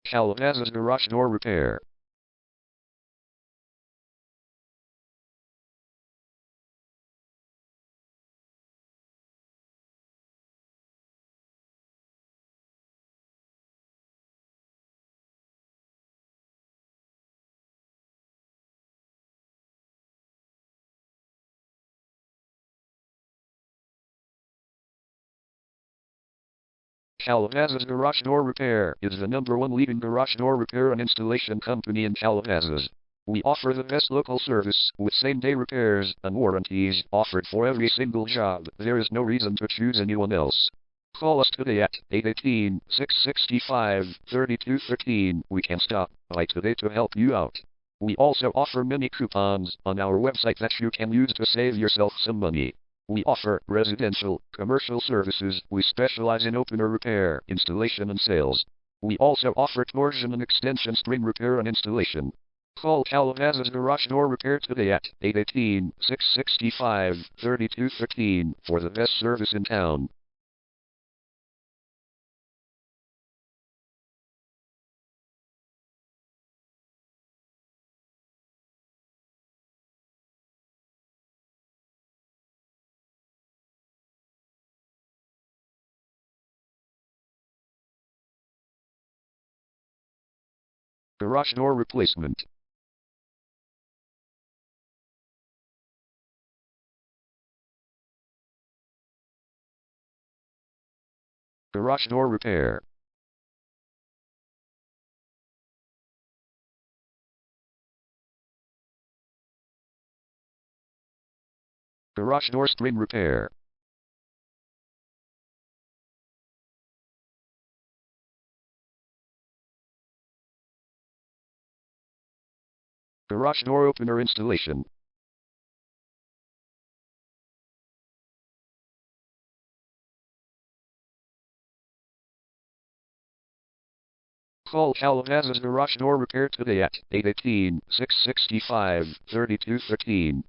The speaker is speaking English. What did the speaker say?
Calabasas garage door repair. Calabasas Garage Door Repair is the #1 leading garage door repair and installation company in Calabasas. We offer the best local service with same-day repairs and warranties offered for every single job. There is no reason to choose anyone else. Call us today at 818-665-3213. We can stop by today to help you out. We also offer many coupons on our website that you can use to save yourself some money. We offer residential, commercial services. We specialize in opener repair, installation and sales. We also offer torsion and extension string repair and installation. Call Calabasas Garage Door Repair today at 818-665-3213 for the best service in town. Garage door replacement. Garage door repair. Garage door string repair. Garage door opener installation. Call Calabasas Garage Door Repair today at 818-665-3213.